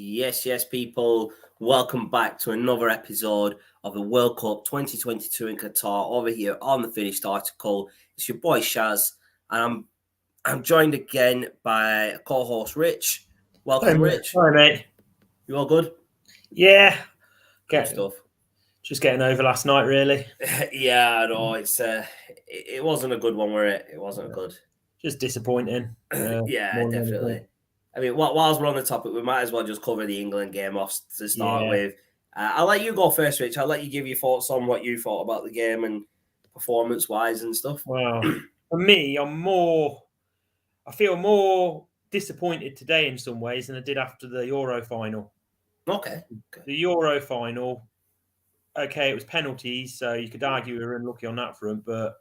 Yes, people. Welcome back to another episode of the World Cup 2022 in Qatar over here on the Finished Article. It's your boy Shaz, and I'm joined again by co-host Rich. Welcome, Rich. Hi, mate. You all good? Yeah. Good stuff. Just getting over last night, really. Yeah, I know. It wasn't a good one, were it? It wasn't good. Just disappointing. Yeah, definitely. I mean, whilst we're on the topic, we might as well just cover the England game off to start with. I'll let you go first, Rich. I'll let you give your thoughts on what you thought about the game and performance-wise and stuff. Well, for me, I feel more disappointed today in some ways than I did after the Euro final. Okay. The Euro final, it was penalties, so you could argue we were unlucky on that front, but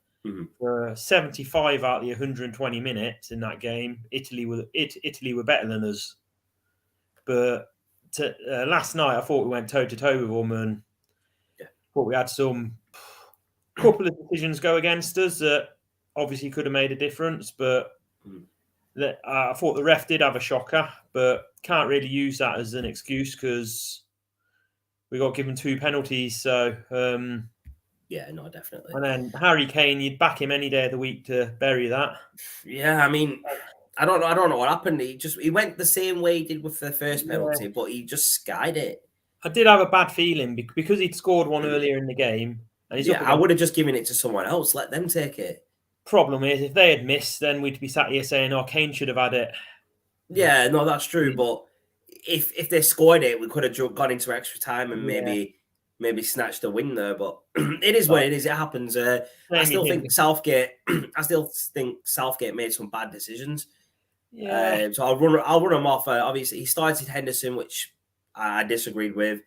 for 75 out of the 120 minutes in that game, Italy were better than us. But last night, I thought we went toe-to-toe with them and thought we had some couple of decisions go against us that obviously could have made a difference. But I thought the ref did have a shocker, but can't really use that as an excuse because we got given 2 penalties. So... yeah, no, definitely. And then Harry Kane, you'd back him any day of the week to bury that. Yeah, I mean, I don't know what happened. He went the same way he did with the first penalty, but he just skied it. I did have a bad feeling because he'd scored one earlier in the game. And I would have just given it to someone else. Let them take it. Problem is, if they had missed, then we'd be sat here saying, "Oh, Kane should have had it." Yeah, no, that's true. But if they scored it, we could have gone into extra time and maybe snatched a win there, but it is what it is. It happens. I still think Southgate made some bad decisions. Yeah. So I'll run him off. Obviously, he started Henderson, which I disagreed with.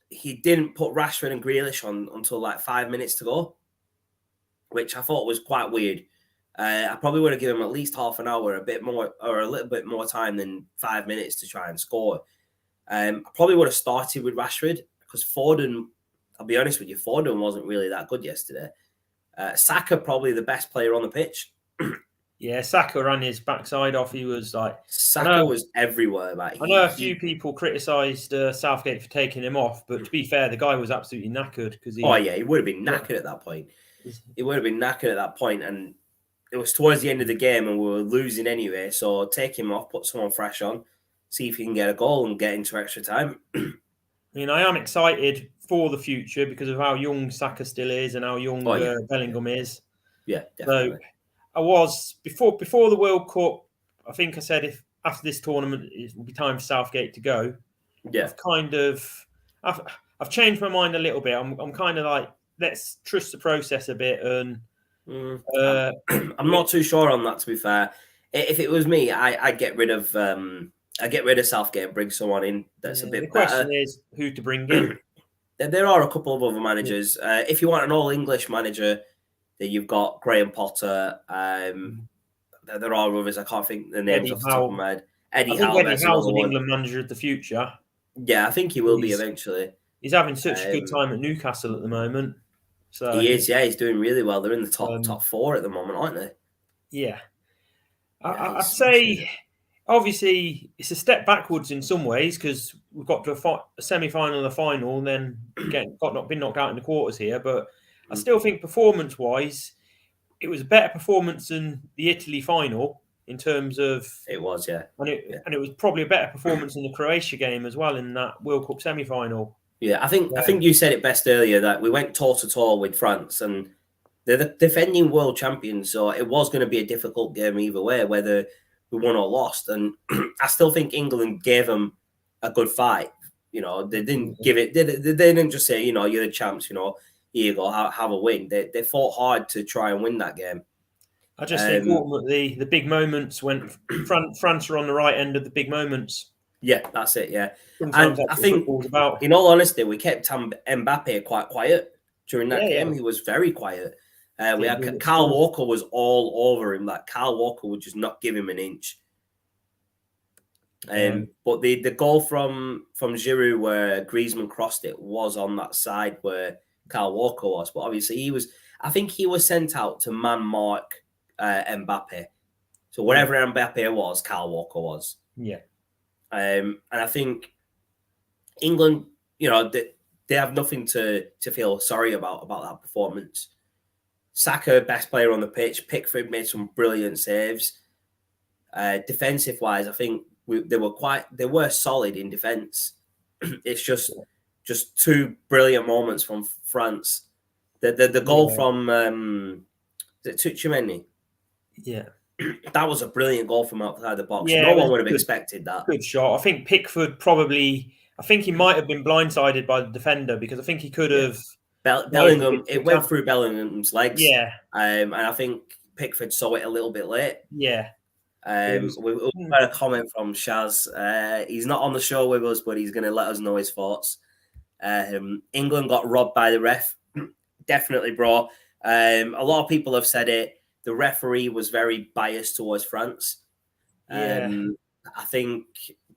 He didn't put Rashford and Grealish on until like 5 minutes to go, which I thought was quite weird. I probably would have given him at least half an hour, a little bit more time than 5 minutes to try and score. I probably would have started with Rashford because Foden, I'll be honest with you, Foden wasn't really that good yesterday. Saka, probably the best player on the pitch. Yeah, Saka ran his backside off. He was like... Saka was everywhere. I know a few people criticised Southgate for taking him off, but to be fair, the guy was absolutely knackered. He would have been knackered at that point. He would have been knackered at that point, and it was towards the end of the game, and we were losing anyway, so take him off, put someone fresh on. See if he can get a goal and get into extra time. I mean, I am excited for the future because of how young Saka still is and how young Bellingham is. Yeah, definitely. So I was before the World Cup. I think I said if after this tournament it will be time for Southgate to go. Yeah, I've changed my mind a little bit. I'm kind of like, let's trust the process a bit. And I'm not too sure on that. To be fair, if it was me, I'd get rid of. I get rid of Southgate and bring someone in that's a bit better. The question is who to bring in. There are a couple of other managers. If you want an all-English manager, then you've got Graham Potter. There are others. I can't think the names off the top of my head. Eddie Howe. Eddie Howe's an England manager of the future. Yeah, I think he will be eventually. He's having such a good time at Newcastle at the moment. So he is. Yeah, he's doing really well. They're in the top 4 at the moment, aren't they? Yeah. I'd say... Obviously, it's a step backwards in some ways because we've got to a semi-final and a final and then been knocked out in the quarters here. But I still think performance-wise, it was a better performance than the Italy final in terms of... It was, yeah. And it was probably a better performance in the Croatia game as well in that World Cup semi-final. Yeah, I think you said it best earlier that we went toe-to-toe with France and they're the defending world champions. So it was going to be a difficult game either way, whether... we won or lost, and I still think England gave them a good fight. They didn't give it. They didn't just say, you're the champs. Here you go, have a win. They fought hard to try and win that game. I just think ultimately the big moments when France were on the right end of the big moments. Yeah, that's it. Yeah, sometimes and I think, about. In all honesty, we kept Mbappe quite quiet during that game. Yeah. He was very quiet. We had Kyle Walker was all over him. Like Kyle Walker would just not give him an inch. But the goal from Giroud where Griezmann crossed it was on that side where Kyle Walker was. But obviously I think he was sent out to man mark Mbappe. So wherever Mbappe was, Kyle Walker was. Yeah. And I think England, they have nothing to feel sorry about that performance. Saka, best player on the pitch. Pickford made some brilliant saves. Defensive wise, I think they were solid in defense. It's just two brilliant moments from France. The goal from Tuchemeni. Yeah. That was a brilliant goal from outside the box. Yeah, No one would have expected that. Good shot. I think Pickford I think he might have been blindsided by the defender because I think he could have. Bellingham, it went through Bellingham's legs. Yeah. And I think Pickford saw it a little bit late. Yeah. We've got a comment from Shaz. He's not on the show with us, but he's going to let us know his thoughts. England got robbed by the ref. Definitely, bro. A lot of people have said it. The referee was very biased towards France. I think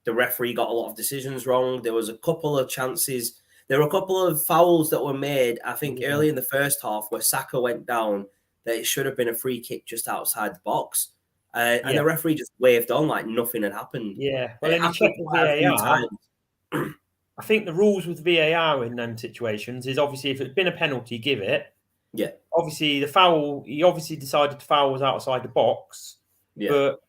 the referee got a lot of decisions wrong. There was a couple of chances. There were a couple of fouls that were made, I think, early in the first half where Saka went down, that it should have been a free kick just outside the box. And the referee just waved on like nothing had happened. Yeah. Well, then you check the VAR. I think the rules with VAR in them situations is obviously if it's been a penalty, give it. Yeah. Obviously, the foul, he obviously decided the foul was outside the box. Yeah. But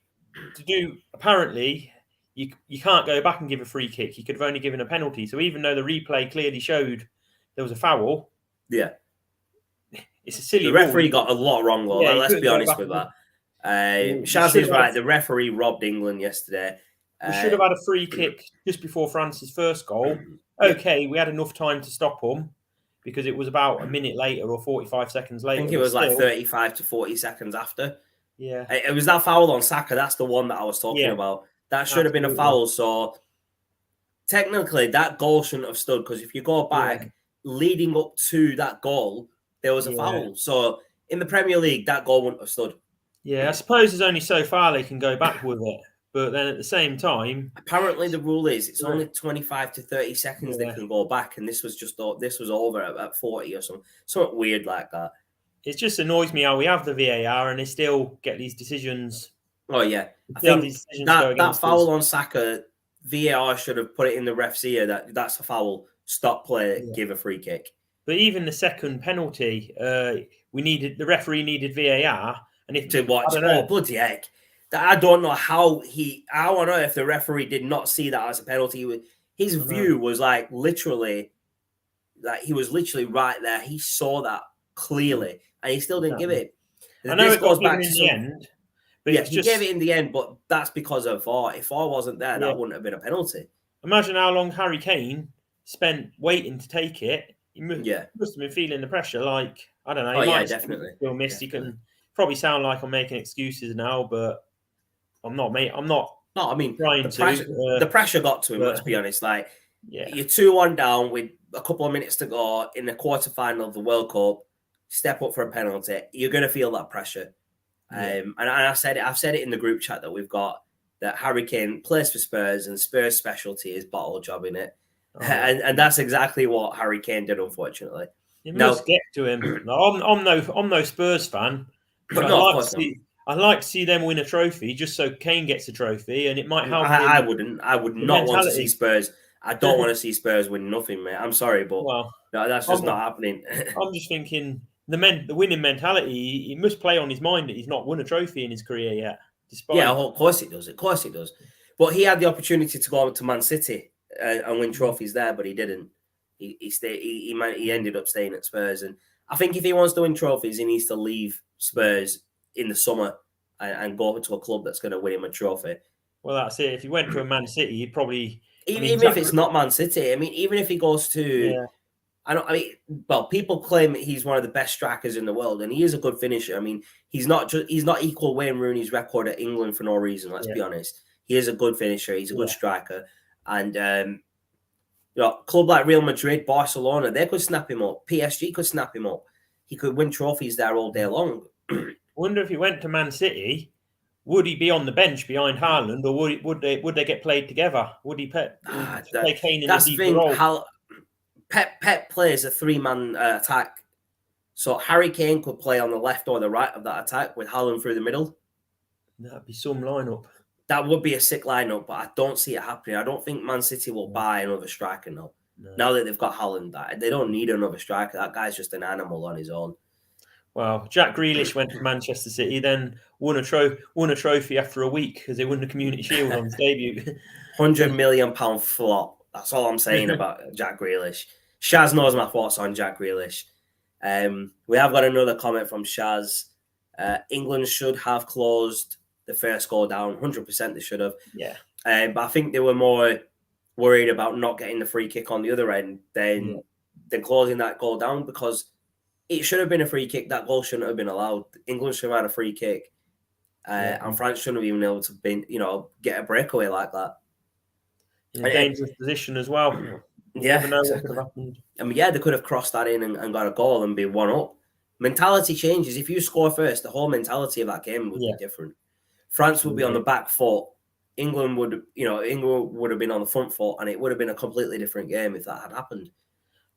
apparently, you can't go back and give a free kick. You could have only given a penalty. So even though the replay clearly showed there was a foul, it's a silly. The referee got a lot wrong, though. Yeah, let's be honest with that. Shaz is right. The referee robbed England yesterday. We should have had a free kick just before France's first goal. Okay, we had enough time to stop them because it was about a minute later or 45 seconds later. I think it was like 35 to 40 seconds after. Yeah. It was that foul on Saka. That's the one that I was talking about. That should have been a foul. So technically, that goal shouldn't have stood because if you go back, leading up to that goal, there was a foul. So in the Premier League, that goal wouldn't have stood. Yeah, I suppose there's only so far they can go back with it. But then at the same time, apparently the rule is it's only 25 to 30 seconds they can go back, and this was over at 40 or something weird like that. It just annoys me how we have the VAR and they still get these decisions. Oh yeah, I think that foul on Saka, VAR should have put it in the ref's ear that's a foul. Stop play, give a free kick. But even the second penalty, the referee needed VAR, and if to watch, bloody heck. I don't know how on earth the referee did not see that as a penalty. His view was literally he was literally right there. He saw that clearly, and he still didn't give it. I know it goes back in the end. But he gave it in the end, but that's because of VAR. If VAR wasn't there, that wouldn't have been a penalty. Imagine how long Harry Kane spent waiting to take it. He must have been feeling the pressure. Like, I don't know. Definitely. Still missed. He can probably sound like I'm making excuses now, but I'm not, mate. I'm not. No, I mean, the pressure got to him, let's be honest. You're 2-1 down with a couple of minutes to go in the quarterfinal of the World Cup. Step up for a penalty. You're going to feel that pressure. And I've said it in the group chat that we've got, that Harry Kane plays for Spurs and Spurs' specialty is bottle jobbing it. And that's exactly what Harry Kane did, unfortunately. You must get to him. I'm no Spurs fan, but I'd like to see them win a trophy just so Kane gets a trophy, and it might help. I would not want to see Spurs. I don't want to see Spurs win nothing, mate. I'm sorry, but that's just not happening. I'm just thinking the winning mentality. He must play on his mind that he's not won a trophy in his career yet. Of course it does. Of course it does. But he had the opportunity to go to Man City and win trophies there, but he didn't. He ended up staying at Spurs, and I think if he wants to win trophies, he needs to leave Spurs in the summer and go to a club that's going to win him a trophy. Well, that's it. If he went to a Man City, he'd probably even if it's not Man City. I mean, even if he goes to, people claim that he's one of the best strikers in the world, and he is a good finisher. I mean, he's not equal Wayne Rooney's record at England for no reason. Let's be honest. He is a good finisher. He's a good striker, and club like Real Madrid, Barcelona, they could snap him up. PSG could snap him up. He could win trophies there all day long. I wonder if he went to Man City, would he be on the bench behind Haaland, or would they get played together? Would he play Kane in the deeper role? Pep plays a 3-man attack, so Harry Kane could play on the left or the right of that attack with Haaland through the middle. That'd be some lineup. That would be a sick lineup, but I don't see it happening. I don't think Man City will buy another striker now. No. Now that they've got Haaland, they don't need another striker. That guy's just an animal on his own. Well, Jack Grealish went to Manchester City, then won a trophy after a week because they won the Community Shield on his debut. £100 million flop. That's all I'm saying about Jack Grealish. Shaz knows my thoughts on Jack Grealish. We have got another comment from Shaz. England should have closed the first goal down. 100% they should have. Yeah. But I think they were more worried about not getting the free kick on the other end than closing that goal down, because it should have been a free kick. That goal shouldn't have been allowed. England should have had a free kick. And France shouldn't have even been able to get a breakaway like that. In a dangerous position as well. Yeah, exactly. I mean, they could have crossed that in and got a goal and been 1-up. Mentality changes. If you score first, the whole mentality of that game would be different. France would be on the back foot. England would have been on the front foot, and it would have been a completely different game if that had happened.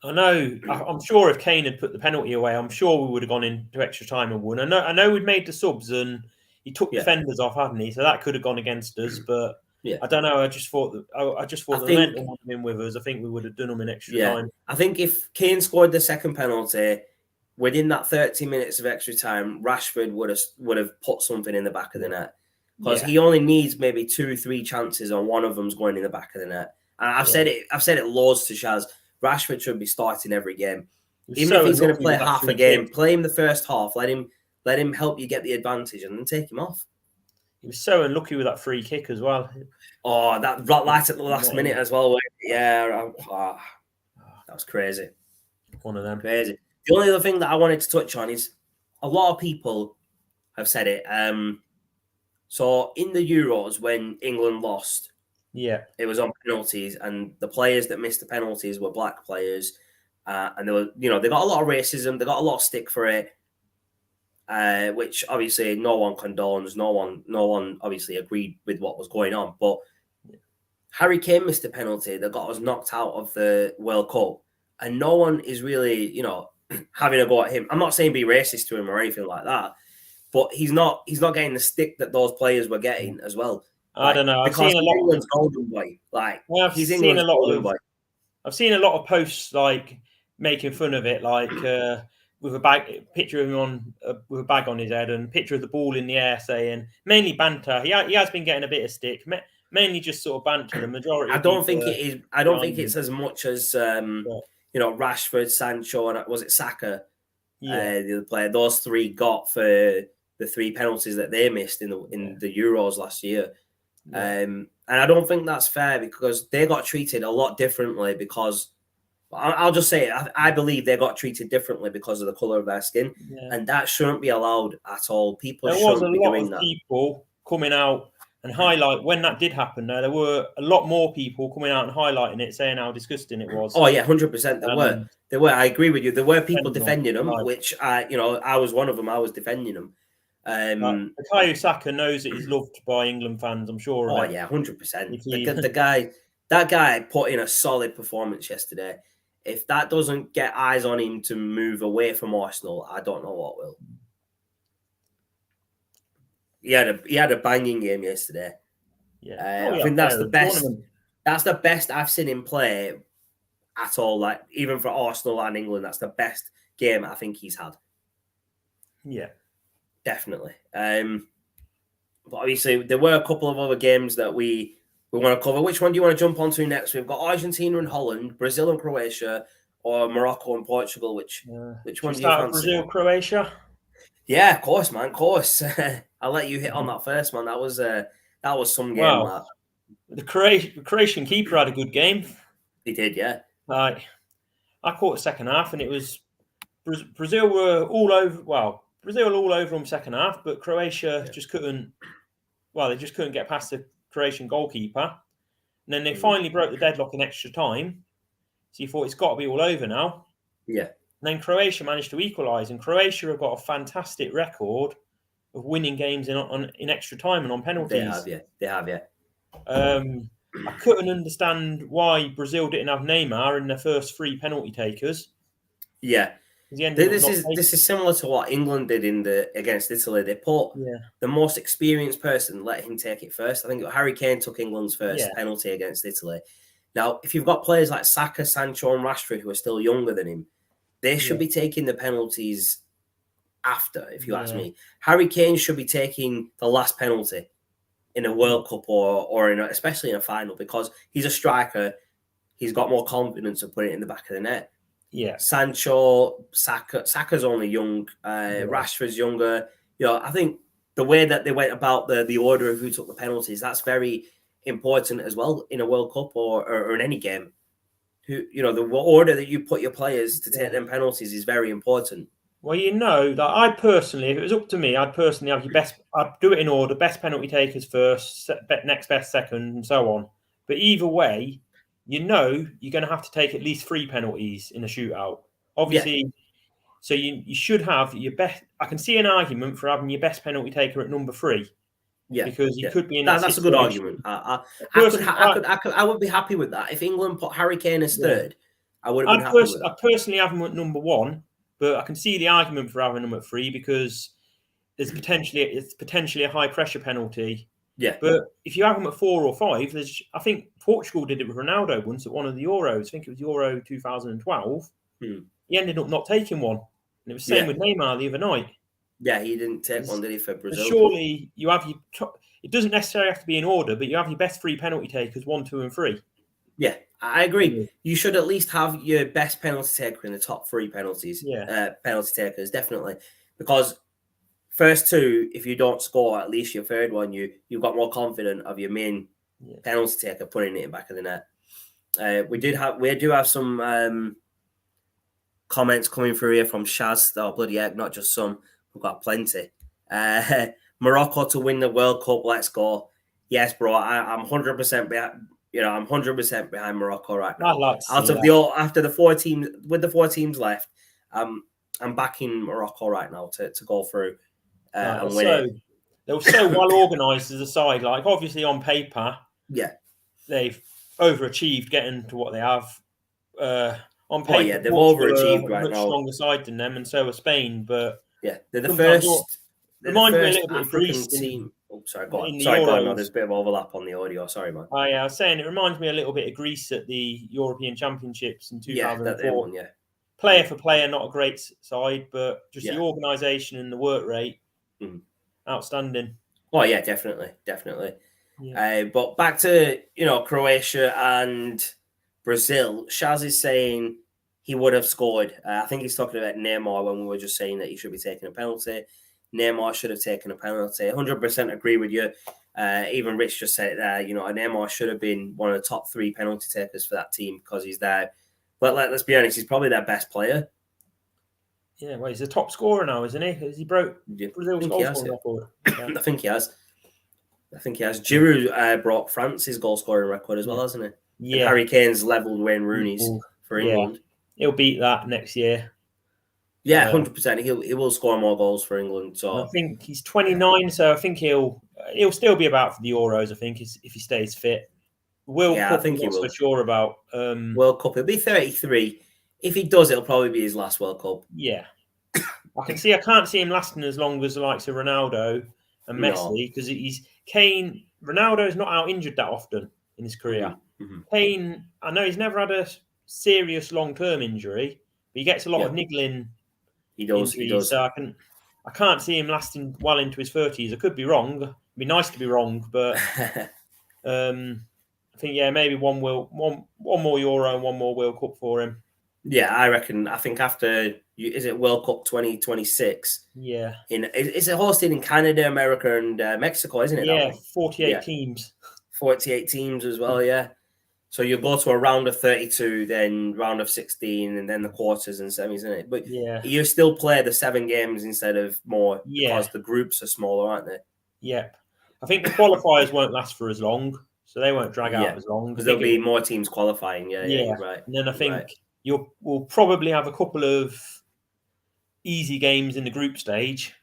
I know. I'm sure if Kane had put the penalty away, I'm sure we would have gone into extra time and won. I know we'd made the subs and he took defenders off, hadn't he? So that could have gone against us, but. Yeah. I don't know. I just thought the momentum would have been with us. I think we would have done them in extra time. I think if Kane scored the second penalty within that 30 minutes of extra time, Rashford would have put something in the back of the net, because he only needs maybe 2-3 chances, and one of them's going in the back of the net. And I've said it loads to Shaz. Rashford should be starting every game, even if he's going to play half a game. Play him the first half. Let him help you get the advantage, and then take him off. He was so unlucky with that free kick as well. Oh, that right at the last minute as well. Yeah, that was crazy. One of them. Crazy. The only other thing that I wanted to touch on is a lot of people have said it. So in the Euros, when England lost, it was on penalties, and the players that missed the penalties were black players, and they were, they got a lot of racism. They got a lot of stick for it. Which obviously no one condones. No one obviously agreed with what was going on. But Harry Kane missed a penalty that got us knocked out of the World Cup, and no one is really, having a go at him. I'm not saying be racist to him or anything like that, but he's not getting the stick that those players were getting as well. I don't know. I've seen a lot England's golden boy. I've seen a lot of posts making fun of it, with a picture of him with a bag on his head and picture of the ball in the air, saying mainly banter. He has been getting a bit of stick, mainly just sort of banter. The majority. I don't think it is. I don't think it's as much as Rashford, Sancho, and was it Saka? The other player. Those three got for the 3 penalties that they missed in the Euros last year. And I don't think that's fair, because they got treated a lot differently because. I'll just say it. I believe they got treated differently because of the colour of their skin, and that shouldn't be allowed at all. People shouldn't be doing that. There was a lot of people coming out and highlight when that did happen. There were a lot more people coming out and highlighting it, saying how disgusting it was. Oh yeah, 100%. There were. I agree with you. There were people defending them, which I was one of them. I was defending them. Bukayo Saka knows that he's loved by England fans, I'm sure. Oh yeah, 100%. That guy put in a solid performance yesterday. If that doesn't get eyes on him to move away from Arsenal, I don't know what will. He had a banging game yesterday. I think that's the best. That's the best I've seen him play at all. Even for Arsenal and England, that's the best game I think he's had. Yeah, definitely. But obviously, there were a couple of other games that we want to cover. Which one do you want to jump onto next? We've got Argentina and Holland, Brazil and Croatia, or Morocco and Portugal. Which one do you fancy? Brazil, Croatia. Yeah, of course, man. Of course. I'll let you hit on that first, man. That was some game. Wow. The Croatian keeper had a good game. He did, yeah. I caught the second half, and it was Brazil were all over. Well, Brazil were all over them second half, but Croatia just couldn't. Well, they just couldn't get past the Croatian goalkeeper, and then they finally broke the deadlock in extra time. So you thought it's got to be all over now. Yeah. And then Croatia managed to equalise, and Croatia have got a fantastic record of winning games in extra time and on penalties. They have, yeah. I couldn't understand why Brazil didn't have Neymar in their first 3 penalty takers. Yeah. This is similar to what England did against Italy. They put the most experienced person, let him take it first. I think Harry Kane took England's first penalty against Italy. Now, if you've got players like Saka, Sancho, and Rashford who are still younger than him, they should be taking the penalties after, if you ask me. Harry Kane should be taking the last penalty in a World Cup or especially in a final, because he's a striker. He's got more confidence of putting it in the back of the net. Yeah. Sancho, Saka's only young. Rashford's younger. I think the way that they went about the order of who took the penalties, that's very important as well in a World Cup or in any game. The order that you put your players to take them penalties is very important. Well, that I personally, if it was up to me, I'd personally have I'd do it in order: best penalty takers first, next best second, and so on. But either way, you're going to have to take at least 3 penalties in a shootout. Obviously, so you should have your best. I can see an argument for having your best penalty taker at number 3. Yeah, because you could be in that's a good argument. I would be happy with that if England put Harry Kane as third. I would have been happy with that. I personally have him at number 1, but I can see the argument for having him at 3 because it's potentially a high pressure penalty. Yeah, but if you have him at 4 or 5, I think Portugal did it with Ronaldo once at one of the Euros. I think it was Euro 2012. He ended up not taking one, and it was the same with Neymar the other night. Yeah, he didn't take one, did he, for Brazil? Surely you have it doesn't necessarily have to be in order, but you have your best 3 penalty takers, 1, 2, and 3. Yeah, I agree. You should at least have your best penalty taker in the top 3 penalties. Penalty takers, definitely, because first 2, if you don't score, at least your third one, you've got more confident of your main penalty taker putting it in the back of the net. We do have some comments coming through here from Shaz. Oh, bloody heck, not just some. We've got plenty. Morocco to win the World Cup. Let's go. Yes, bro. I'm 100% behind. I'm 100% behind Morocco right now. After the 4 teams, with the 4 teams left, I'm backing Morocco right now to go through and win it. They were so well organised as a side. Like, obviously on paper, they've overachieved getting to what they have. On paper, they've overachieved right now. Much stronger side than them, and so are Spain. But they're the first. Reminds me a little bit of Greece team. Sorry, go on. Sorry, go on. No, there's a bit of overlap on the audio. Sorry, man. I was saying it reminds me a little bit of Greece at the European Championships in 2004. Player for player, not a great side, but just the organisation and the work rate, outstanding. Oh yeah, definitely. Yeah. But back to Croatia and Brazil. Shaz is saying he would have scored. I think he's talking about Neymar when we were just saying that he should be taking a penalty. Neymar should have taken a penalty. 100% agree with you. Even Rich just said it there. Neymar should have been one of the top 3 penalty takers for that team because he's there. But let's be honest, he's probably their best player. Yeah, well, he's a top scorer now, isn't he? Has he broke Brazil's goal scoring record? Yeah. I think he has. Giroud broke France's goal scoring record as well, hasn't he? Yeah. And Harry Kane's levelled Wayne Rooney's for England. He'll beat that next year. Yeah, 100%. He will score more goals for England. So I think he's 29, so I think he'll still be about for the Euros. I think if he stays fit. I think he will. For sure about World Cup. He'll be 33. If he does, it'll probably be his last World Cup. Yeah, I can't see him lasting as long as the likes of Ronaldo and Messi because Kane. Ronaldo's not out injured that often in his career. Mm-hmm. Kane, I know he's never had a serious long-term injury, but he gets a lot of niggling. He does. So I can't see him lasting well into his 30s. I could be wrong. It'd be nice to be wrong, but I think maybe one more Euro and one more World Cup for him. Yeah, I reckon. I think after is it World Cup 2026? Yeah. It's hosted in Canada, America, and Mexico, isn't it? Yeah, 48 teams. 48 teams as well. Yeah. So you go to a round of 32, then round of 16, and then the quarters and semis, isn't it? But you still play the 7 games instead of more because the groups are smaller, aren't they? Yeah. I think the qualifiers won't last for as long, so they won't drag out as long. Because there'll be more teams qualifying. Yeah, right. And then I think we'll probably have a couple of easy games in the group stage.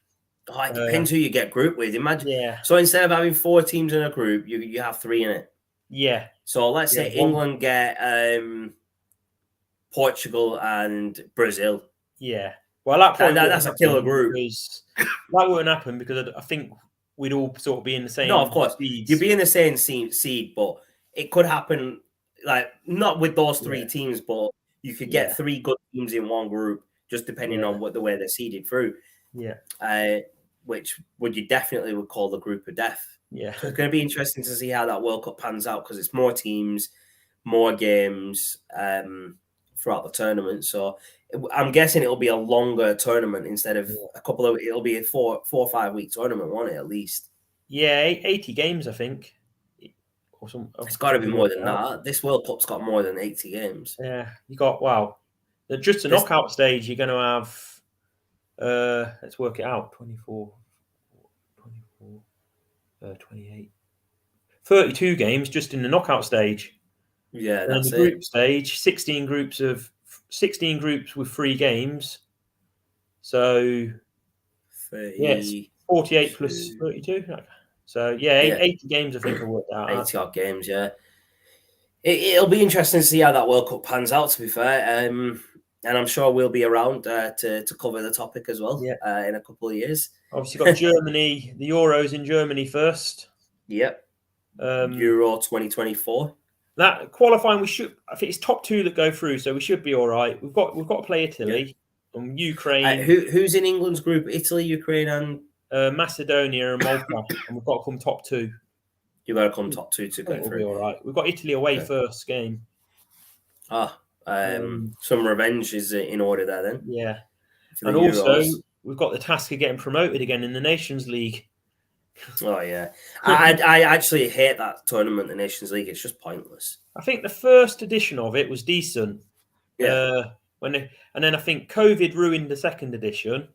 Oh, it depends who you get grouped with. Imagine. Yeah. So instead of having 4 teams in a group, you have 3 in it. Yeah. So let's say England get Portugal and Brazil. Yeah. Well, that probably that's a killer group. because that wouldn't happen because I think we'd all sort of be in the same. No, of course, seeds. you'd be in the same seed, but it could happen like not with those three teams, but you could get three good teams in one group, just depending on the way they're seeded through. Yeah. Which you definitely would call the group of death. Yeah. So it's going to be interesting to see how that World Cup pans out because it's more teams, more games throughout the tournament. So I'm guessing it'll be a longer tournament instead of it'll be a 4 or 5 week tournament, won't it, at least? Yeah, 80 games, I think. It's got to be more than that. This World Cup's got more than 80 games. Yeah, you got, just the knockout stage, you're going to have, let's work it out, 28, 32 games just in the knockout stage. Yeah, that's the group stage, 16 groups with 3 games. So, 48 plus 32. So, 80 games, I think, I worked out. 80 odd games, yeah. It'll be interesting to see how that World Cup pans out, to be fair. And I'm sure we'll be around to cover the topic as well in a couple of years. Obviously, got Germany, the Euros in Germany first. Yep. Euro 2024. That qualifying, I think it's top 2 that go through, so we should be all right. We've got to play Italy and Ukraine. Who's in England's group? Italy, Ukraine, and Macedonia and Malta, and we've got to come top 2. You've got to come top 2 to go through. We'll be all right. We've got Italy away first game. Some revenge is in order there then. Yeah, and also we've got the task of getting promoted again in the Nations League. Oh yeah, I actually hate that tournament, the Nations League. It's just pointless. I think the first edition of it was decent. Yeah. And then I think COVID ruined the second edition,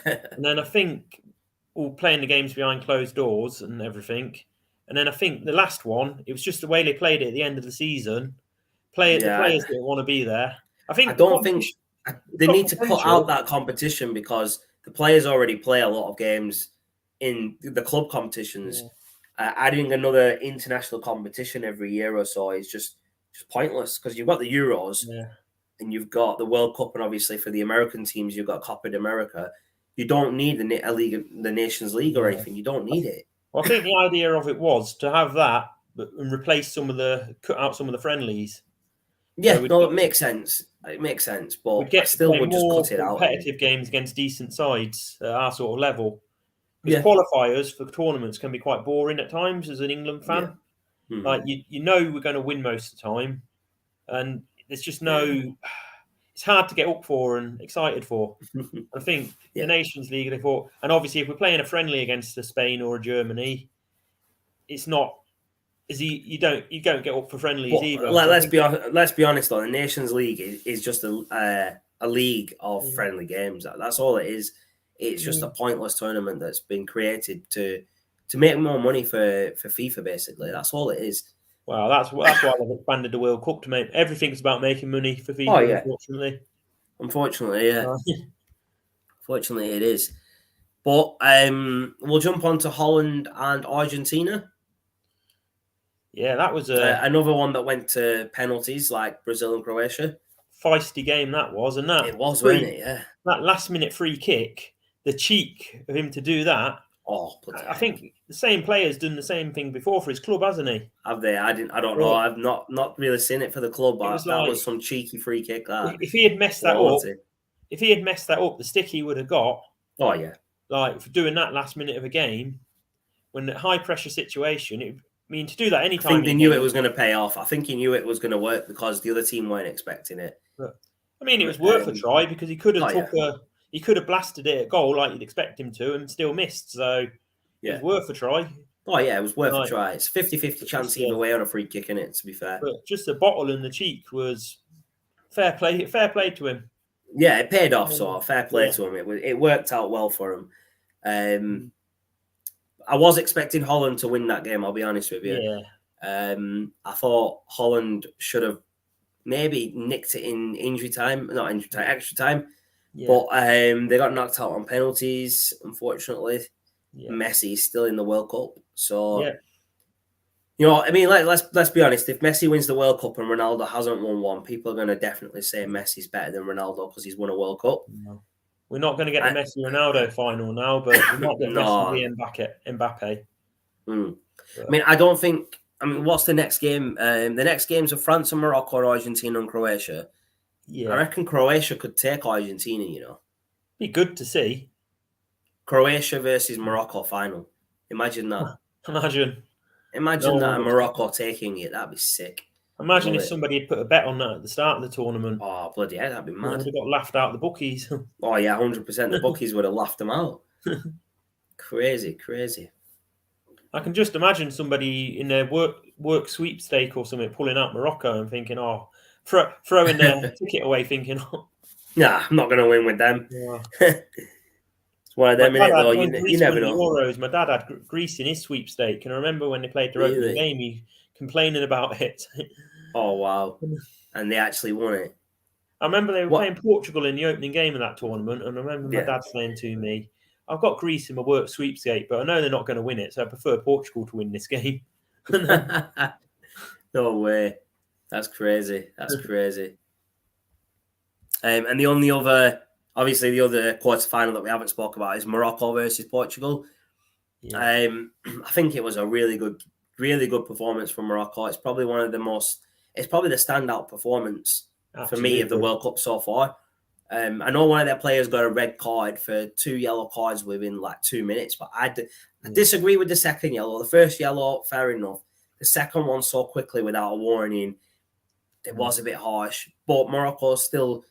and then I think all playing the games behind closed doors and everything. And then I think the last one, it was just the way they played it at the end of the season. The players didn't want to be there. I don't think they need to cut out that competition because the players already play a lot of games in the club competitions. Adding another international competition every year or so is just pointless because you've got the Euros and you've got the World Cup, and obviously for the American teams you've got Copa America. You don't need the Nations League or anything. You don't need it. Well, I think the idea of it was to have that and replace cut out some of the friendlies. Yeah, it makes sense. It makes sense, but I still would just cut it out. Competitive games against decent sides at our sort of level. Because qualifiers for tournaments can be quite boring at times as an England fan. Yeah. Mm-hmm. Like you know we're going to win most of the time, and there's just no. It's hard to get up for and excited for. I think the Nations League, they thought, and obviously if we're playing a friendly against a Spain or a Germany, it's not. You don't get up for friendlies either. Let's be honest though. The Nations League is just a league of friendly games. That's all it is. It's just a pointless tournament that's been created to make more money for FIFA. Basically, that's all it is. Well, that's why they've expanded the World Cup to make everything's about making money for FIFA. Oh, yeah. Unfortunately, yeah. Unfortunately, it is. But we'll jump on to Holland and Argentina. Yeah, that was another one that went to penalties, like Brazil and Croatia. Feisty game that was, and that it was, wasn't it? Yeah. That last-minute free kick, the cheek of him to do that. Oh, I think the same player's done the same thing before for his club, hasn't he? Have they? I don't know. I've not really seen it for the club, but that was some cheeky free kick. If he had messed that up, the stick he would have got. Oh yeah. Like for doing that last minute of a game, when the high pressure situation, to do that anytime. I think they knew it was going to pay off. I think he knew it was going to work because the other team weren't expecting it. But, it was worth a try because he could have he could have blasted it at goal like you'd expect him to and still missed. So it was worth a try. Oh, yeah, it was worth a try. It's 50-50 chance either way on a free kick, innit, to be fair. But just the bottle in the cheek was fair play to him. Yeah, it paid off, so fair play to him. It worked out well for him. I was expecting Holland to win that game, I'll be honest with you. Yeah. I thought Holland should have maybe nicked it in extra time. Yeah. But they got knocked out on penalties, unfortunately. Yeah. Messi is still in the World Cup. So, let's be honest. If Messi wins the World Cup and Ronaldo hasn't won one, people are going to definitely say Messi's better than Ronaldo because he's won a World Cup. No. We're not going to get the Messi Ronaldo final now, but we might get No. Messi Mbappe. I mean, I don't think. I mean, what's the next game? The next games are France and Morocco, or Argentina and Croatia. Yeah, I reckon Croatia could take Argentina. Be good to see. Croatia versus Morocco final. Imagine that. Imagine that and Morocco taking it. That'd be sick. Imagine if somebody had put a bet on that at the start of the tournament. Oh, bloody hell, that'd be mad. They would have got laughed out the bookies. Oh, yeah, 100%. The bookies would have laughed them out. Crazy. I can just imagine somebody in their work sweepstake or something pulling out Morocco and thinking, throwing their ticket away thinking, nah, I'm not going to win with them. Yeah. It's one of them, innit, though. You never know. Euros, my dad had Greece in his sweepstake, and I remember when they played their opening game, he complaining about it. Oh, wow. And they actually won it. I remember they were playing Portugal in the opening game of that tournament, and I remember my dad saying to me, I've got Greece in my work sweepstake, but I know they're not going to win it, so I prefer Portugal to win this game. No way. That's crazy. And the only other, obviously, the other quarterfinal that we haven't spoke about is Morocco versus Portugal. Yeah. I think it was a really good performance from Morocco. It's probably it's probably the standout performance for me of the World Cup so far. I know one of their players got a red card for 2 yellow cards within like 2 minutes, but I disagree with the second yellow. The first yellow, fair enough. The second one so quickly without a warning, it was a bit harsh. But Morocco still,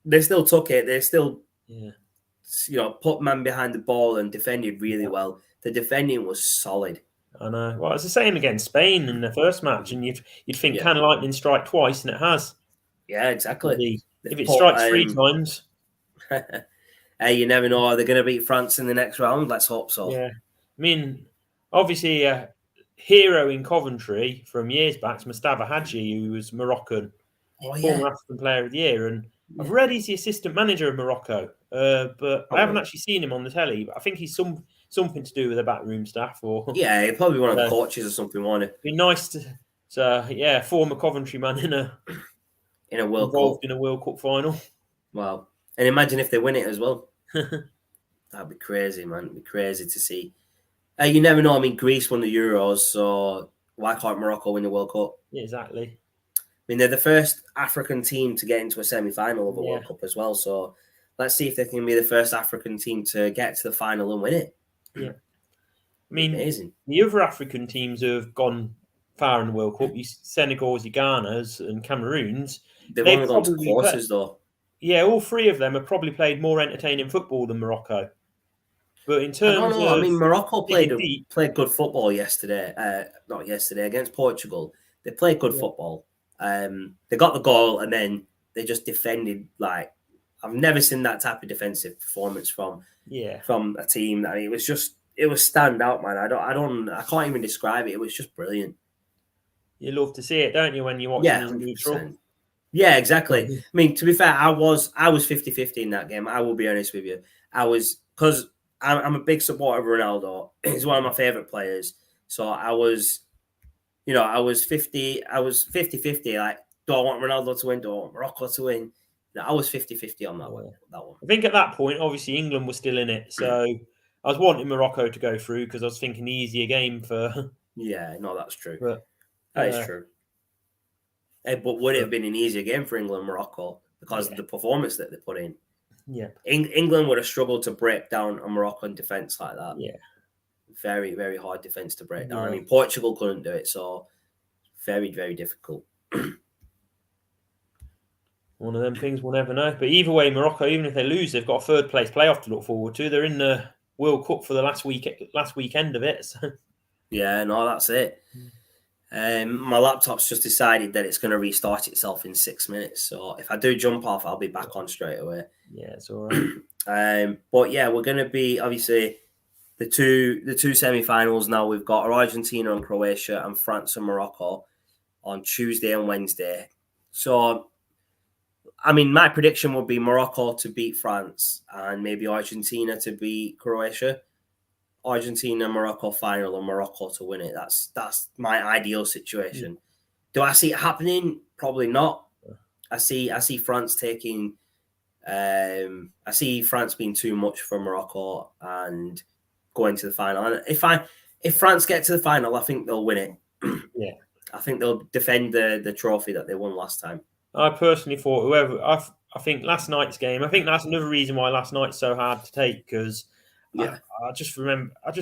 they still took it. They still, put man behind the ball and defended really well. The defending was solid. I know. Well, it's the same against Spain in the first match, and you'd think, can lightning strike twice? And it has. Yeah, exactly. If it strikes 3 times. Hey, you never know. Are they going to beat France in the next round? Let's hope so. Yeah. I mean, obviously, a hero in Coventry from years back is Mustafa Hadji, who was Moroccan, former African Player of the Year. And I've read he's the assistant manager of Morocco, but I haven't actually seen him on the telly. But I think he's something to do with the backroom staff. Yeah, probably one of the coaches or something, won't it? Be nice to, former Coventry man in a World Cup. In a World Cup final. Wow. And imagine if they win it as well. That'd be crazy, man. It'd be crazy to see. You never know. I mean, Greece won the Euros, so why can't Morocco win the World Cup? Yeah, exactly. I mean, they're the first African team to get into a semi-final of a World Cup as well. So let's see if they can be the first African team to get to the final and win it. Yeah. I mean, amazing. The other African teams who have gone far in the World Cup, Senegal's, Ghana's, and Cameroon's. They've only gone to quarters, though. Yeah, all 3 of them have probably played more entertaining football than Morocco. But in terms I don't know. I mean, Morocco played good football yesterday. Not yesterday, against Portugal. They played good football. They got the goal and then they just defended like I've never seen that type of defensive performance from a team. I mean, it was stand out, man. I can't even describe it. It was just brilliant. You love to see it, don't you, when you watch it neutral? Yeah, exactly. I mean, to be fair, I was 50-50 in that game. I will be honest with you. Because I'm a big supporter of Ronaldo. He's one of my favorite players. So I was 50-50. Like, do I want Ronaldo to win? Do I want Morocco to win? I was 50-50 on that one. I think at that point, obviously, England was still in it. So I was wanting Morocco to go through because I was thinking the easier game for... Yeah, no, that's true. But, that is true. But would it have been an easier game for England and Morocco because of the performance that they put in? Yeah. England would have struggled to break down a Moroccan defence like that. Yeah. Very, very hard defence to break down. I mean, Portugal couldn't do it, so very, very difficult. One of them things we'll never know. But either way, Morocco, even if they lose, they've got a 3rd place playoff to look forward to. They're in the World Cup for the last weekend of it. So. Yeah, no, that's it. My laptop's just decided that it's going to restart itself in 6 minutes. So if I do jump off, I'll be back on straight away. Yeah, it's all right. But yeah, we're going to be obviously the two semi-finals now. We've got Argentina and Croatia and France and Morocco on Tuesday and Wednesday. So, I mean, my prediction would be Morocco to beat France and maybe Argentina to beat Croatia. Argentina, Morocco final and Morocco to win it. That's my ideal situation. Do I see it happening? Probably not. I see France taking I see France being too much for Morocco and going to the final. And if France get to the final, I think they'll win it. Yeah. I think they'll defend the trophy that they won last time. I personally thought I think last night's game, I think that's another reason why last night's so hard to take, because I just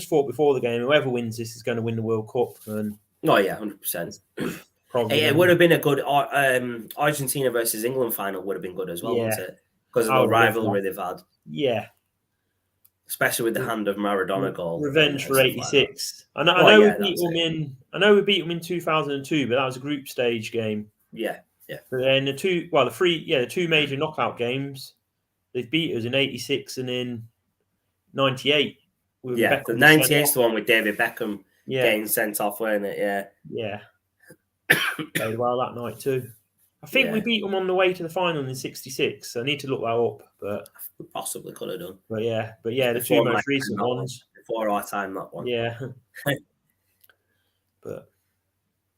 thought before the game, whoever wins this is going to win the World Cup. And 100%. It would have been a good Argentina versus England final would have been good as well, wouldn't it? Because of the rivalry they've had. Yeah. Especially with the hand of Maradona goal. Revenge for 86. I know we beat them in 2002, but that was a group stage game. Yeah. But then the two major knockout games, they've beat us in 86 and in 98. The 98's the one with David Beckham getting sent off, weren't it? Yeah. Played well that night too. I think we beat them on the way to the final in 66. I need to look that up, but we possibly could have done. But the two most recent ones before our time, that one. Yeah. but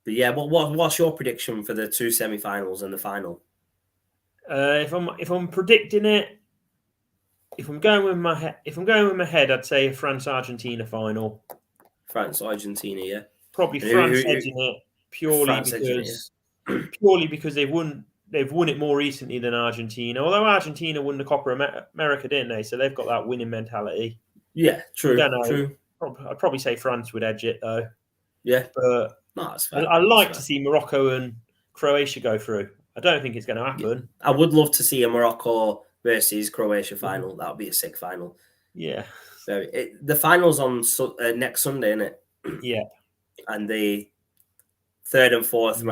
yeah, what's your prediction for the two semi-finals and the final? If I'm predicting it, if I'm going with my head, I'd say a France-Argentina final. France-Argentina, yeah. Probably France edging it purely because they've won it more recently than Argentina. Although Argentina won the Copa America, didn't they? So they've got that winning mentality. Yeah, true. True. I'd probably say France would edge it though. Yeah, but that's fair. I like to see Morocco and Croatia go through. I don't think it's going to happen. I would love to see a Morocco versus Croatia final. That would be a sick final. Yeah. So the final's on next Sunday, isn't it? Yeah. And the third and fourth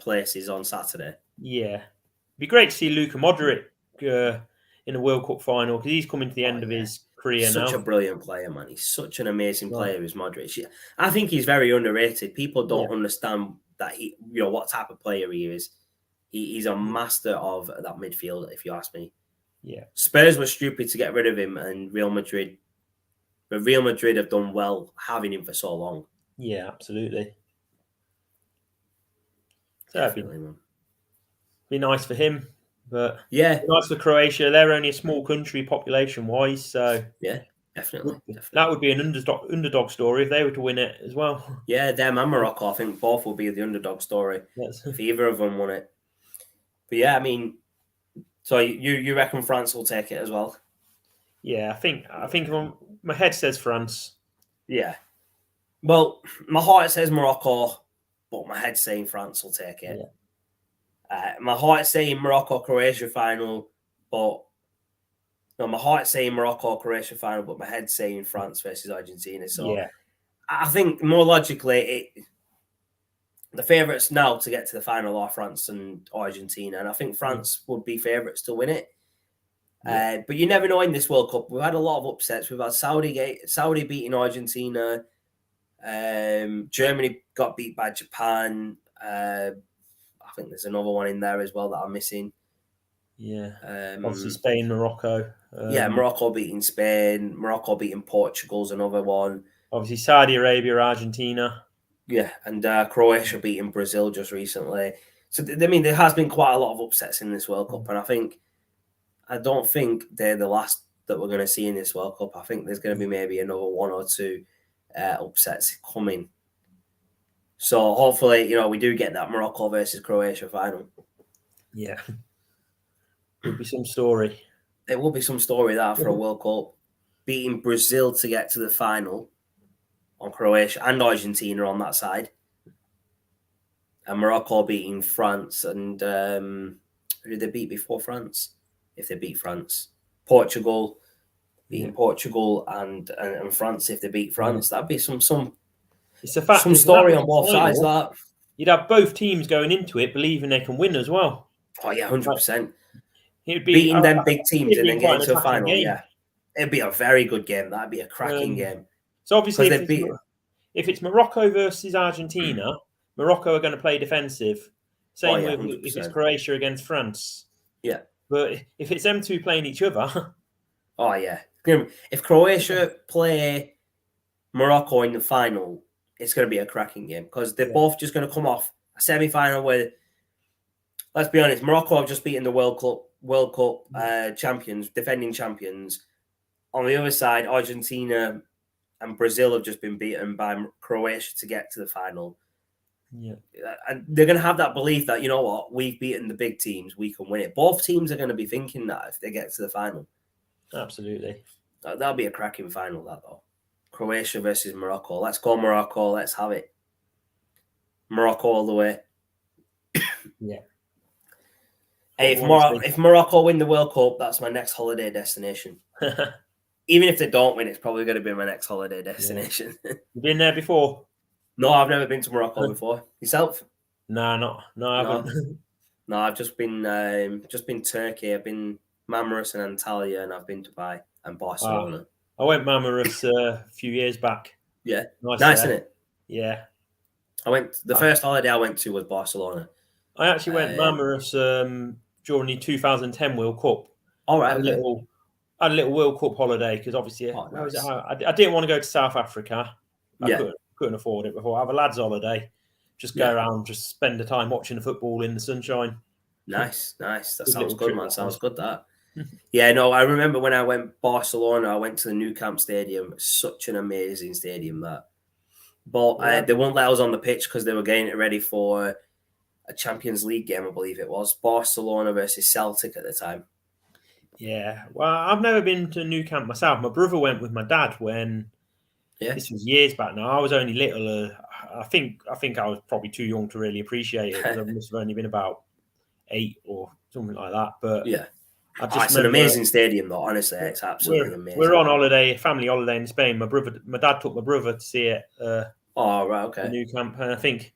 place is on Saturday. Yeah. It'd be great to see Luka Modric in a World Cup final, because he's coming to the end of his career now. Such a brilliant player, man. He's such an amazing player, is Modric. I think he's very underrated. People don't understand that what type of player he is. He's a master of that midfield, if you ask me. Yeah. Spurs were stupid to get rid of him, and Real Madrid have done well having him for so long. Yeah, absolutely. So Definitely, be nice for him, but nice for Croatia. They're only a small country population-wise, so definitely. That would be an underdog story if they were to win it as well. Yeah, them and Morocco, I think both will be the underdog story if either of them won it. But yeah, I mean, so you reckon France will take it as well? Yeah, I think my head says France. Yeah. Well, my heart says Morocco, but my head's saying France will take it. Yeah. My heart's saying Morocco-Croatia final, but my heart's saying Morocco-Croatia final, but my head's saying France versus Argentina. So I think more logically, the favourites now to get to the final are France and Argentina, and I think France would be favourites to win it. Yeah. But you never know in this World Cup. We've had a lot of upsets. We've had Saudi beating Argentina. Germany got beat by Japan. I think there's another one in there as well that I'm missing. Yeah. Obviously Spain, Morocco. Morocco beating Spain. Morocco beating Portugal's another one. Obviously Saudi Arabia, Argentina. Yeah, and Croatia beating Brazil just recently. So, I mean, there has been quite a lot of upsets in this World Cup, and I don't think they're the last that we're going to see in this World Cup. I think there's going to be maybe another one or two upsets coming. So hopefully, we do get that Morocco versus Croatia final. Yeah. Would be some story. There will be some story there for a World Cup. Beating Brazil to get to the final on Croatia and Argentina on that side. And Morocco beating France. And who did they beat before France? If they beat France. Portugal. Beating Portugal and France if they beat France. That'd be some it's a fact. Some story on both sides of that. You'd have both teams going into it believing they can win as well. Oh, yeah, 100%. It'd be beating them big teams and then getting to a final, game. Yeah. It'd be a very good game. That'd be a cracking game. So obviously, if it's Morocco versus Argentina, Morocco are going to play defensive. Same with if it's Croatia against France. Yeah. But if it's them two playing each other... Oh, yeah. If Croatia play Morocco in the final, it's going to be a cracking game because they're both just going to come off a semi-final where, let's be honest, Morocco have just beaten the World Cup World Cup champions, defending champions. On the other side, Argentina and Brazil have just been beaten by Croatia to get to the final. Yeah. And they're going to have that belief that, you know what, we've beaten the big teams, we can win it. Both teams are going to be thinking that if they get to the final. Absolutely. That'll be a cracking final, that though. Croatia versus Morocco. Let's go Morocco. Let's have it. Morocco all the way. Yeah. Hey, if Morocco win the World Cup, that's my next holiday destination. Even if they don't win, it's probably going to be my next holiday destination. Yeah. You've been there before? No, I've never been to Morocco before. Yourself? No, I haven't. No, I've just been Turkey. I've been Marmaris and Antalya, and I've been Dubai and Barcelona. I went Marmaris a few years back. Yeah, nice, isn't it? Yeah. The first holiday I went to was Barcelona. I actually went Marmaris during the 2010 World Cup. All right, I had a little World Cup holiday because obviously nice. I didn't want to go to South Africa. I couldn't afford it before. I have a lads' holiday. Just go around, just spend the time watching the football in the sunshine. Nice. That sounds good, man. Sounds good, that. Yeah, no, I remember when I went Barcelona, I went to the Nou Camp Stadium. Such an amazing stadium, that. But they won't let us on the pitch because they were getting it ready for a Champions League game, I believe it was. Barcelona versus Celtic at the time. Yeah, well, I've never been to Nou Camp myself. My brother went with my dad when this was years back now. I was only little. I think I was probably too young to really appreciate it because I must have only been about 8 or something like that. But yeah, it's an amazing stadium, though. Honestly, it's absolutely amazing. We're on holiday, family holiday in Spain. My dad took my brother to see it. Oh, right, okay. The Nou Camp, and I think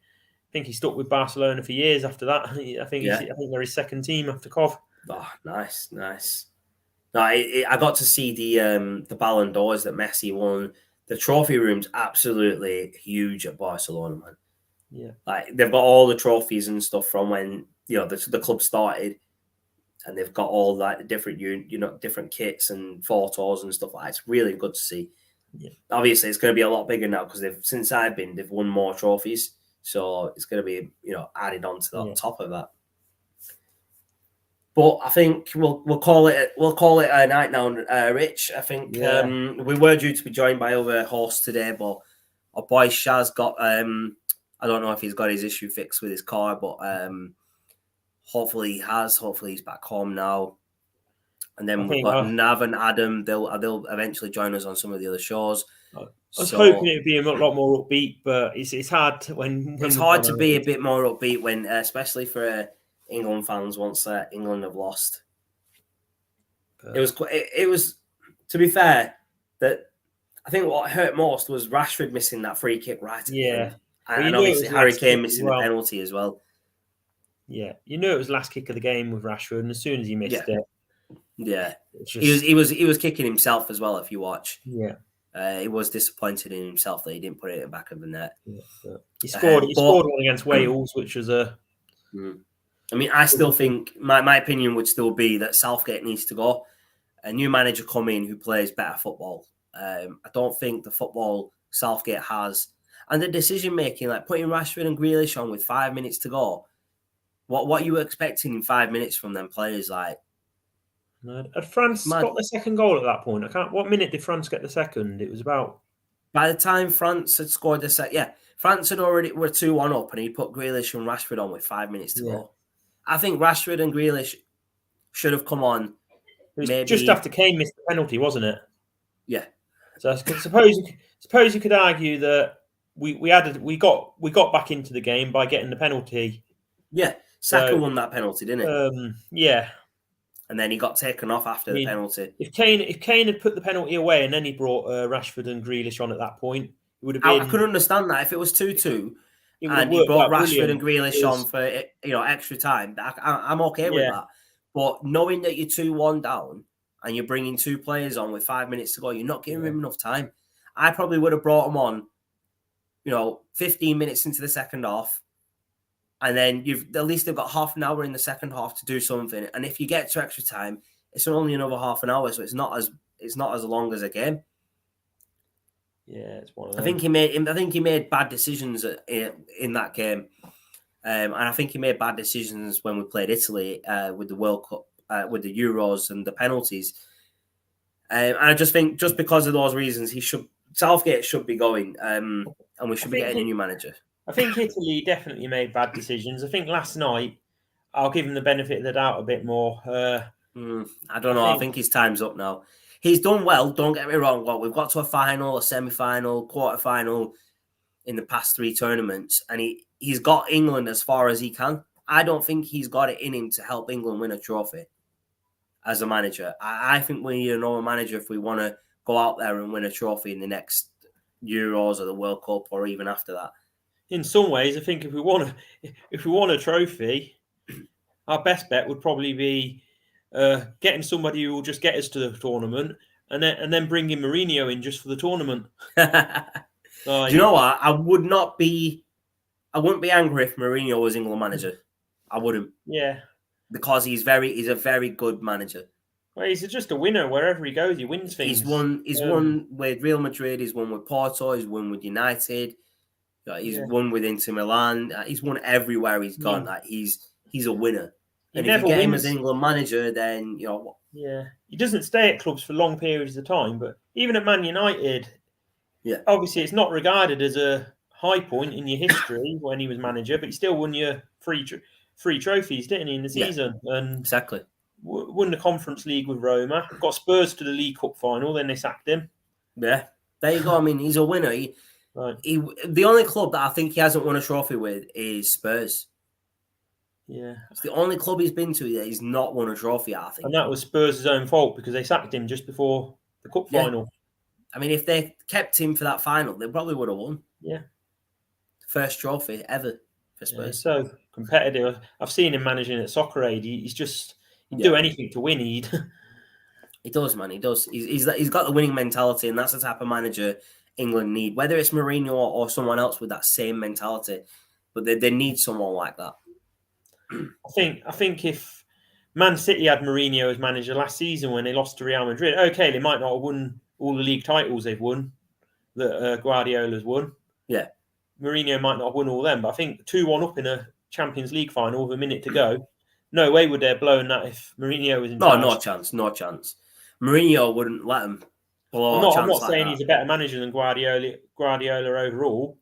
he stuck with Barcelona for years after that. I think they're his second team after Cov. Oh, nice. No, I got to see the Ballon d'Ors that Messi won. The trophy room's absolutely huge at Barcelona, man. Yeah, like they've got all the trophies and stuff from when the club started, and they've got all like the different different kits and photos and stuff like that. It's really good to see. Yeah. Obviously, it's going to be a lot bigger now because since I've been, they've won more trophies, so it's going to be added on to the top of that. But I think we'll call it a night now, Rich. I think we were due to be joined by other hosts today, but our boy Shaz got I don't know if he's got his issue fixed with his car, but hopefully he has. Hopefully he's back home now. And then we've got Nav and Adam. They'll eventually join us on some of the other shows. I was hoping it would be a lot more upbeat, but it's hard when it's hard to be a bit more upbeat when, especially for England fans, once England have lost. It was to be fair, that I think what hurt most was Rashford missing that free kick right at the end. And obviously Harry Kane missing the penalty as well. Yeah, it was last kick of the game with Rashford, and as soon as he missed it. Yeah, he was kicking himself as well. If you watch, he was disappointed in himself that he didn't put it in the back of the net. Yeah, he scored one against Wales, which was a. I mean, I still think my opinion would still be that Southgate needs to go. A new manager come in who plays better football. I don't think the football Southgate has, and the decision making, like putting Rashford and Grealish on with 5 minutes to go. What you were expecting in 5 minutes from them players, like. Had France got the second goal at that point? What minute did France get the second? It was about. By the time France had scored the second, France were 2-1 up, and he put Grealish and Rashford on with 5 minutes to go. I think Rashford and Grealish should have come on. It was just after Kane missed the penalty, wasn't it? Yeah. So I suppose you could argue that we got back into the game by getting the penalty. Yeah, Saka won that penalty, didn't he? Yeah. And then he got taken off after the penalty. If Kane had put the penalty away and then he brought Rashford and Grealish on at that point, it would have been. I could understand that if it was 2-2 and he brought Rashford and Grealish on for extra time. I'm okay with that. But knowing that you're 2-1 down and you're bringing 2 players on with 5 minutes to go, you're not giving him enough time. I probably would have brought him on, 15 minutes into the second half. And then at least they've got half an hour in the second half to do something. And if you get to extra time, it's only another half an hour, so it's not as long as a game. Yeah, it's one of them. I think he made bad decisions in that game, and I think he made bad decisions when we played Italy with the World Cup with the Euros and the penalties. And I just think just because of those reasons, Southgate should be going, and we should be getting a new manager. I think Italy definitely made bad decisions. I think last night, I'll give him the benefit of the doubt a bit more. I don't know. I think his time's up now. He's done well. Don't get me wrong. Well, we've got to a final, a semi-final, quarter-final in the past 3 tournaments, and he's got England as far as he can. I don't think he's got it in him to help England win a trophy as a manager. I think we need another manager if we want to go out there and win a trophy in the next Euros or the World Cup or even after that. In some ways, I think if we want a trophy, our best bet would probably be getting somebody who will just get us to the tournament, and then bringing Mourinho in just for the tournament. Do you know what? I wouldn't be angry if Mourinho was England manager. I wouldn't. Yeah, because he's a very good manager. Well, he's just a winner wherever he goes. He wins things. He's won with Real Madrid. He's won with Porto. He's won with United. He's won with Inter Milan. He's won everywhere he's gone. Like he's a winner. And if you get him as England manager, then he doesn't stay at clubs for long periods of time. But even at Man United, obviously it's not regarded as a high point in your history when he was manager, but he still won your three trophies, didn't he, in the season? And exactly. Won the Conference League with Roma. Got Spurs to the League Cup final. Then they sacked him. Yeah, there you go. I mean, he's a winner. The only club that I think he hasn't won a trophy with is Spurs. Yeah, it's the only club he's been to that he's not won a trophy at, I think. And that was Spurs' own fault because they sacked him just before the cup final. I mean, if they kept him for that final, they probably would have won. Yeah, first trophy ever for Spurs. So competitive. I've seen him managing at Soccer Aid. He'd do anything to win. He does, man. He does. He's got the winning mentality, and that's the type of manager England need. Whether it's Mourinho or someone else with that same mentality, but they need someone like that. I think if Man City had Mourinho as manager last season when they lost to Real Madrid, okay, they might not have won all the league titles they've won that Guardiola's won. Yeah, Mourinho might not have won all them, but I think 2-1 up in a Champions League final with a minute to go. No way would they have blown that if Mourinho was in charge. No chance. Mourinho wouldn't let him blow a chance. I'm not saying he's a better manager than Guardiola overall.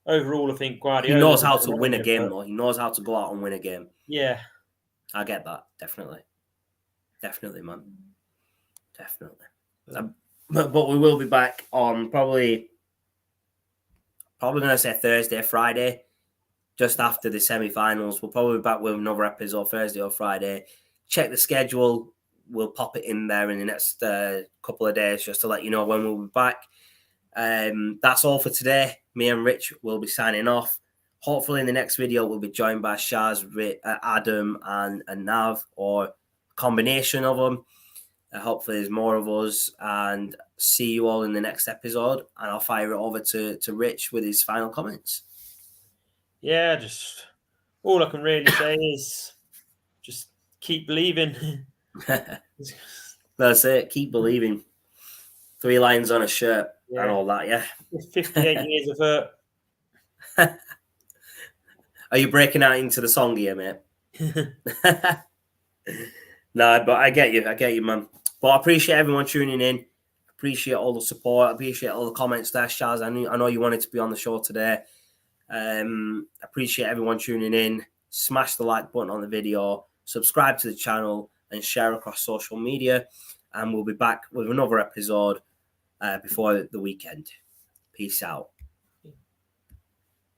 Overall, I think Guardiola... He knows how to win a game, though. He knows how to go out and win a game. Yeah. I get that. Definitely, man. Definitely. But we will be back on probably going to say Thursday, Friday, just after the semi-finals. We'll probably be back with another episode Thursday or Friday. Check the schedule. We'll pop it in there in the next couple of days just to let you know when we'll be back. That's all for today. Me and Rich will be signing off. Hopefully in the next video, we'll be joined by Shaz, Adam and Nav, or a combination of them. Hopefully there's more of us, and see you all in the next episode. And I'll fire it over to Rich with his final comments. Yeah, just all I can really say is just keep believing. That's it. Keep believing. 3 lines on a shirt and all that, yeah. 58 years of hurt. Are you breaking out into the song here, mate? No, but I get you, man. But I appreciate everyone tuning in. Appreciate all the support. Appreciate all the comments there, Shaz. I know you wanted to be on the show today. Appreciate everyone tuning in. Smash the like button on the video. Subscribe to the channel and share across social media. And we'll be back with another episode before the weekend. Peace out.